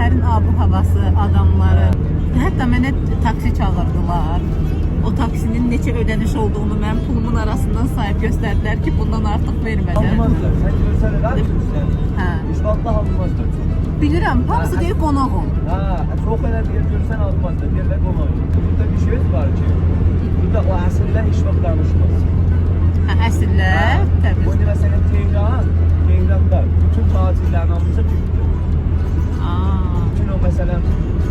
şəhərin abu havası, adamları. Hətta mənə taksi çağırdılar. O taksinin neçə ödəniş olduğunu mənim pulumun arasından sayıb göstərdilər ki, bundan artıq vermədilər. Almazlar. Sen görsen eder misin? Hə. Hiç vallahi almazlar. Bilirəm, hamısı deyir qonağım. Ha, çok önemli bir görsen almazlar. Bir de konuğu. Burada bir şey var ki. Burada o aslında hiç vakit danışmaz. Hə, əsillər, təbii. Bu mesela Tehran'da bütün tatillerin hamısı Türk'tür. Bütün o mesela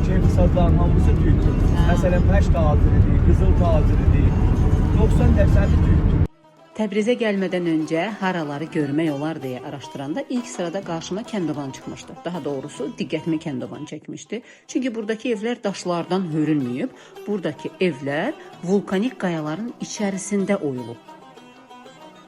Keyfisazların hamısı Türk'tür. Mesela Peş tatili değil, Kızıl tatili değil. 90% Türk'tür. Təbrizə gəlmədən öncə haraları görmək olar deyə araşdıranda ilk sırada qarşıma Kəndovan çıxmışdı. Daha doğrusu diqqətimi Kəndovan çəkmişdi. Çünki buradakı evlər daşlardan hörülməyib, buradakı evlər vulkanik qayaların içərisində oyulub.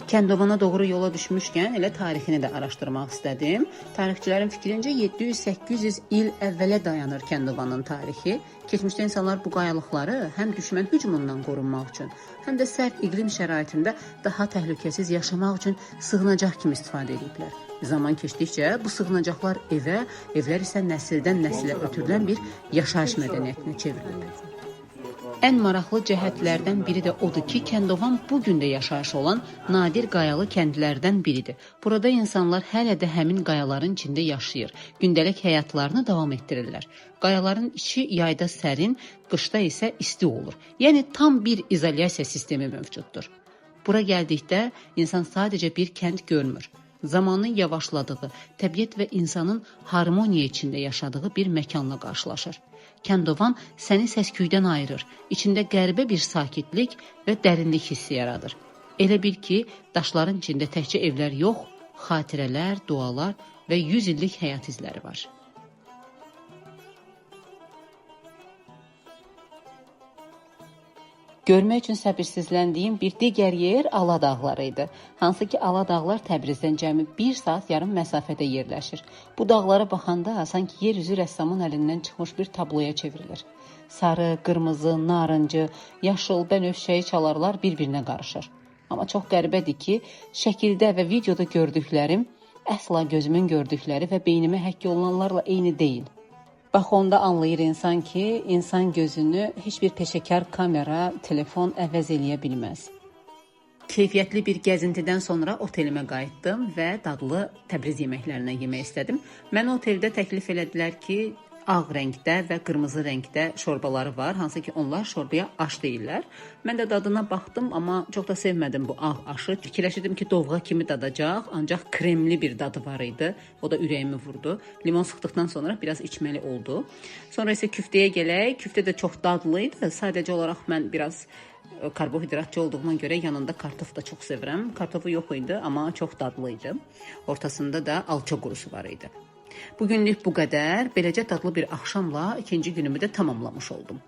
Kəndovana doğru yola düşmüşkən elə tarixini də araşdırmaq istədim. Tarixçilərin fikrincə 700-800 il əvvələ dayanır Kəndovanın tarixi. Keçmişdə insanlar bu qayalıqları həm düşmən hücumundan qorunmaq üçün, həm də sərt iqlim şəraitində daha təhlükəsiz yaşamaq üçün sığınacaq kimi istifadə ediblər. Zaman keçdikcə bu sığınacaqlar evə, evlər isə nəsildən nəsilə ötürülən bir yaşayış mədəniyyətinə çevrilib. Ən maraqlı cəhətlərdən biri də odur ki, Kəndovan bugün də yaşayış olan nadir qayalı kəndlərdən biridir. Burada insanlar hələ də həmin qayaların içində yaşayır, gündəlik həyatlarını davam etdirirlər. Qayaların içi yayda sərin, qışda isə isti olur. Yəni tam bir izolyasiya sistemi mövcuddur. Bura gəldikdə insan sadəcə bir kənd görmür. Zamanın yavaşladığı, təbiət və insanın harmoniya içində yaşadığı bir məkanla qarşılaşır. Kəndovan səni səsküydən ayırır, içində qəribə bir sakitlik və dərinlik hissi yaradır. Elə bil ki, daşların içində təkcə evlər yox, xatirələr, dualar və 100 illik həyat izləri var. Görmək üçün səbirsizləndiyim bir digər yer Ala dağları idi. Hansı ki, Ala dağlar Təbrizdən cəmi 1 saat yarım məsafədə yerləşir. Bu dağlara baxanda sanki yer üzü rəssamın əlindən çıxmış bir tabloya çevrilir. Sarı, qırmızı, narıncı, yaşıl, bənövşəyi çalarlar bir-birinə qarışır. Amma çox qəribədir ki, şəkildə və videoda gördüklərim əsla gözümün gördükləri və beynimə həkk olunanlarla eyni deyil. Bax, onda anlayır insan ki, insan gözünü heç bir peşəkar kamera, telefon əvəz eləyə bilməz. Keyfiyyətli bir gəzintidən sonra otelimə qayıtdım və dadlı Təbriz yeməklərindən yemək istədim. Mənə oteldə təklif elədilər ki, ağ rəngdə və qırmızı rəngdə şorbaları var, hansı ki onlar şorbaya aş deyirlər. Mən də dadına baxdım, amma çox da sevmədim bu ağ aşı. Fikirləşirdim ki, dovğa kimi dadacaq, ancaq kremli bir dadı var idi. O da ürəyimi vurdu. Limon sıxdıqdan sonra biraz içməli oldu. Sonra isə küftəyə gələk. Küftə də çox dadlı idi. Sadəcə olaraq mən biraz karbohidratçı olduğuma görə yanında kartof da çox sevirəm. Kartofu yox idi, amma çox dadlı idi. Ortasında da alça qurusu var idi. Bugünlük bu qədər. Beləcə dadlı bir axşamla ikinci günümü də tamamlamış oldum.